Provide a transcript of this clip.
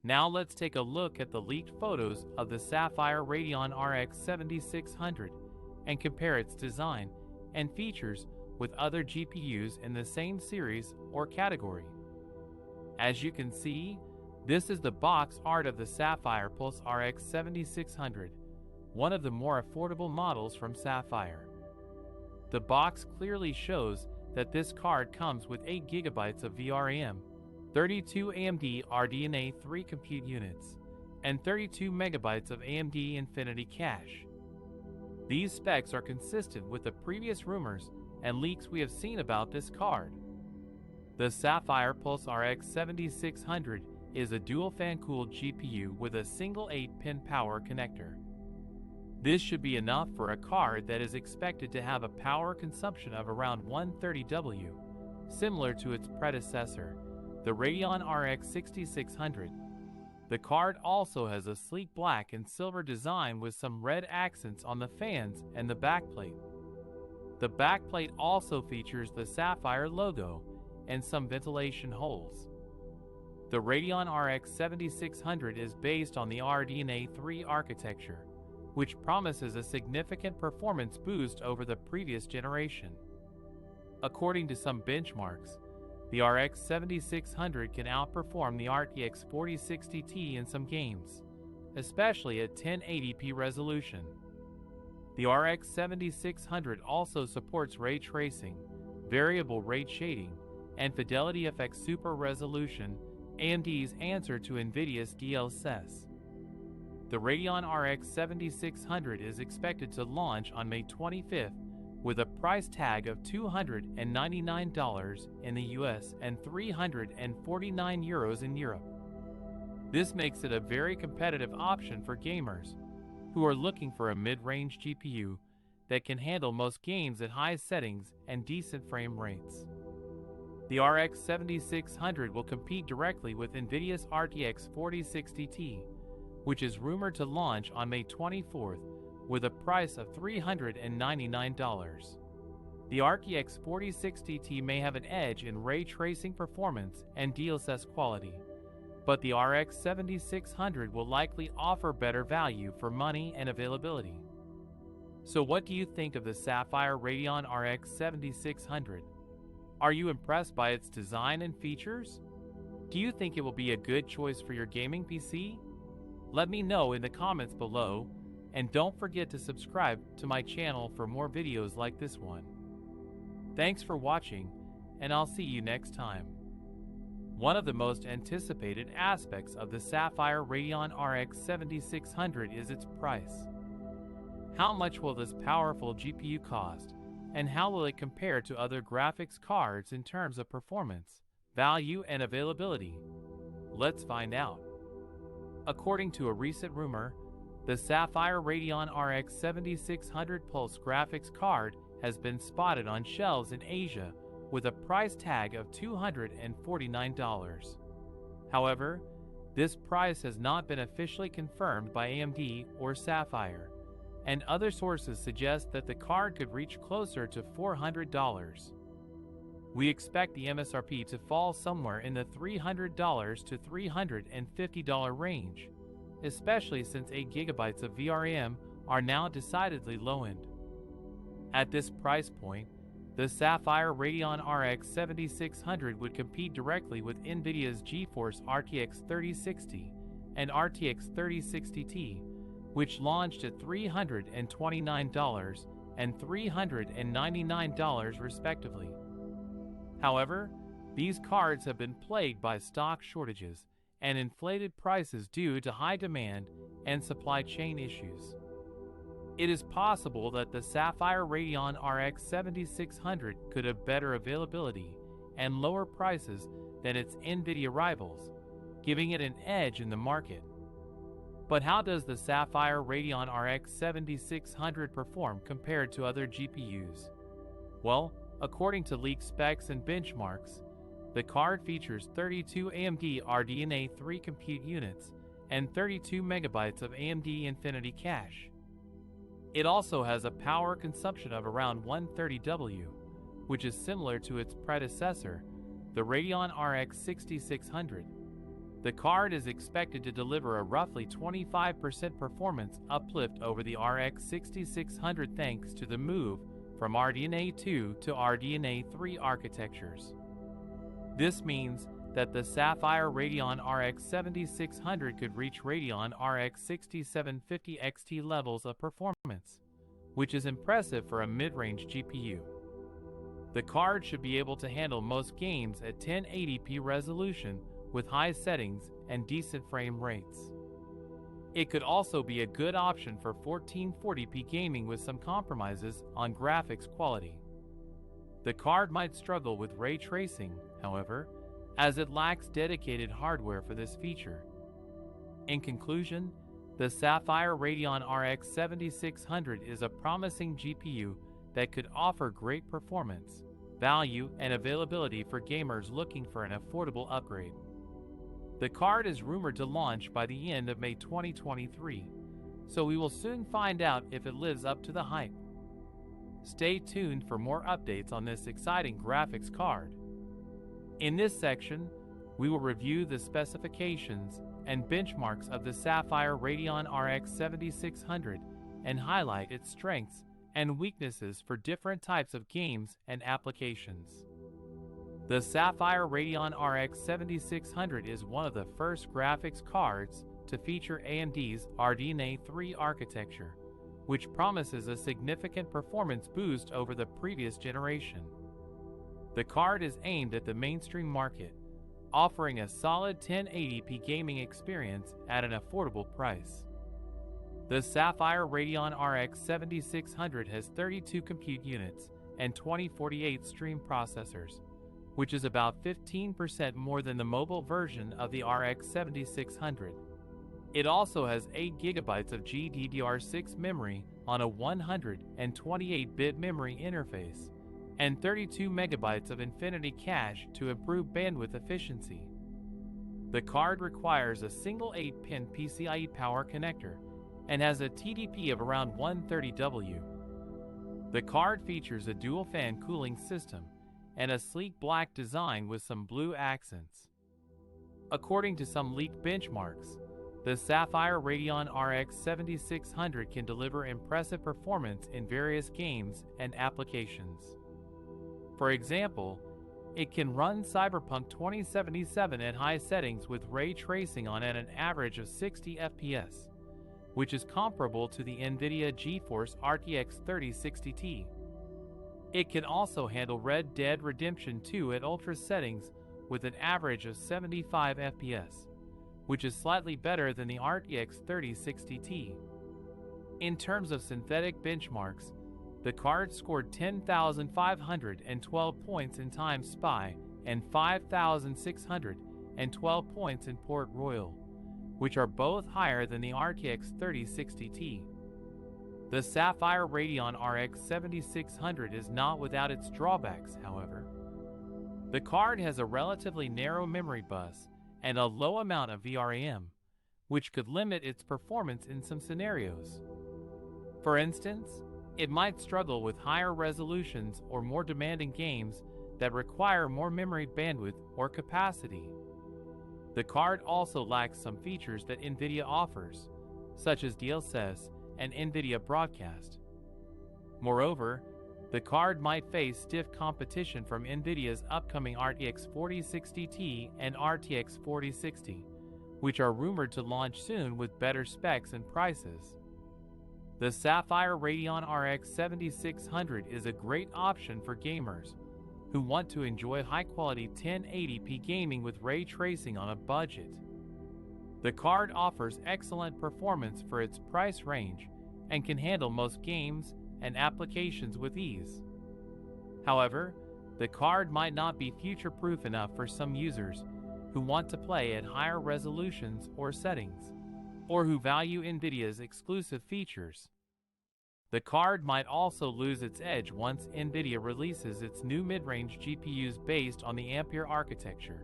Now let's take a look at the leaked photos of the Sapphire Radeon RX 7600 and compare its design and features with other GPUs in the same series or category. As you can see, this is the box art of the Sapphire Pulse RX 7600, one of the more affordable models from Sapphire. The box clearly shows that this card comes with 8 GB of VRAM, 32 AMD RDNA 3 compute units, and 32 MB of AMD Infinity Cache. These specs are consistent with the previous rumors and leaks we have seen about this card. The Sapphire Pulse RX 7600 is a dual fan-cooled GPU with a single 8-pin power connector. This should be enough for a card that is expected to have a power consumption of around 130 W, similar to its predecessor, the Radeon RX 6600. The card also has a sleek black and silver design with some red accents on the fans and the backplate. The backplate also features the Sapphire logo and some ventilation holes. The Radeon RX 7600 is based on the RDNA 3 architecture, which promises a significant performance boost over the previous generation. According to some benchmarks, the RX 7600 can outperform the RTX 4060 Ti in some games, especially at 1080p resolution. The RX 7600 also supports ray tracing, variable rate shading, and Fidelity FX Super Resolution, AMD's answer to NVIDIA's DLSS. The Radeon RX 7600 is expected to launch on May 25th with a price tag of $299 in the US and €349 in Europe. This makes it a very competitive option for gamers who are looking for a mid-range GPU that can handle most games at high settings and decent frame rates. The RX 7600 will compete directly with NVIDIA's RTX 4060 Ti, which is rumored to launch on May 24th with a price of $399. The RTX 4060 Ti may have an edge in ray tracing performance and DLSS quality, but the RX 7600 will likely offer better value for money and availability. So what do you think of the Sapphire Radeon RX 7600? Are you impressed by its design and features? Do you think it will be a good choice for your gaming PC? Let me know in the comments below, and don't forget to subscribe to my channel for more videos like this one. Thanks for watching, and I'll see you next time. One of the most anticipated aspects of the Sapphire Radeon RX 7600 is its price. How much will this powerful GPU cost, and how will it compare to other graphics cards in terms of performance, value, and availability? Let's find out. According to a recent rumor, the Sapphire Radeon RX 7600 Pulse graphics card has been spotted on shelves in Asia with a price tag of $249. However, this price has not been officially confirmed by AMD or Sapphire, and other sources suggest that the card could reach closer to $400. We expect the MSRP to fall somewhere in the $300 to $350 range, especially since 8 GB of VRAM are now decidedly low-end. At this price point, the Sapphire Radeon RX 7600 would compete directly with NVIDIA's GeForce RTX 3060 and RTX 3060 Ti, which launched at $329 and $399 respectively. However, these cards have been plagued by stock shortages and inflated prices due to high demand and supply chain issues. It is possible that the Sapphire Radeon RX 7600 could have better availability and lower prices than its NVIDIA rivals, giving it an edge in the market. But how does the Sapphire Radeon RX 7600 perform compared to other GPUs? Well, according to leaked specs and benchmarks, the card features 32 AMD RDNA 3 compute units and 32 MB of AMD Infinity Cache. It also has a power consumption of around 130 W, which is similar to its predecessor, the Radeon RX 6600. The card is expected to deliver a roughly 25% performance uplift over the RX 6600 thanks to the move from RDNA 2 to RDNA 3 architectures. This means that the Sapphire Radeon RX 7600 could reach Radeon RX 6750 XT levels of performance, which is impressive for a mid-range GPU. The card should be able to handle most games at 1080p resolution with high settings and decent frame rates. It could also be a good option for 1440p gaming with some compromises on graphics quality. The card might struggle with ray tracing, however, as it lacks dedicated hardware for this feature. In conclusion, the Sapphire Radeon RX 7600 is a promising GPU that could offer great performance, value, and availability for gamers looking for an affordable upgrade. The card is rumored to launch by the end of May 2023, so we will soon find out if it lives up to the hype. Stay tuned for more updates on this exciting graphics card. In this section, we will review the specifications and benchmarks of the Sapphire Radeon RX 7600 and highlight its strengths and weaknesses for different types of games and applications. The Sapphire Radeon RX 7600 is one of the first graphics cards to feature AMD's RDNA 3 architecture, which promises a significant performance boost over the previous generation. The card is aimed at the mainstream market, offering a solid 1080p gaming experience at an affordable price. The Sapphire Radeon RX 7600 has 32 compute units and 2048 stream processors, which is about 15% more than the mobile version of the RX 7600. It also has 8 GB of GDDR6 memory on a 128-bit memory interface, and 32 MB of Infinity Cache to improve bandwidth efficiency. The card requires a single 8-pin PCIe power connector and has a TDP of around 130W. The card features a dual-fan cooling system and a sleek black design with some blue accents. According to some leaked benchmarks, the Sapphire Radeon RX 7600 can deliver impressive performance in various games and applications. For example, it can run Cyberpunk 2077 at high settings with ray tracing on at an average of 60 FPS, which is comparable to the NVIDIA GeForce RTX 3060 Ti. It can also handle Red Dead Redemption 2 at ultra settings with an average of 75 FPS, which is slightly better than the RTX 3060 Ti. In terms of synthetic benchmarks, the card scored 10,512 points in Time Spy and 5,612 points in Port Royal, which are both higher than the RTX 3060 Ti. The Sapphire Radeon RX 7600 is not without its drawbacks, however. The card has a relatively narrow memory bus and a low amount of VRAM, which could limit its performance in some scenarios. For instance, it might struggle with higher resolutions or more demanding games that require more memory bandwidth or capacity. The card also lacks some features that NVIDIA offers, such as DLSS and NVIDIA Broadcast. Moreover, the card might face stiff competition from NVIDIA's upcoming RTX 4060 Ti and RTX 4060, which are rumored to launch soon with better specs and prices. The Sapphire Radeon RX 7600 is a great option for gamers who want to enjoy high-quality 1080p gaming with ray tracing on a budget. The card offers excellent performance for its price range and can handle most games and applications with ease. However, the card might not be future-proof enough for some users who want to play at higher resolutions or settings, or who value NVIDIA's exclusive features. The card might also lose its edge once NVIDIA releases its new mid-range GPUs based on the Ampere architecture.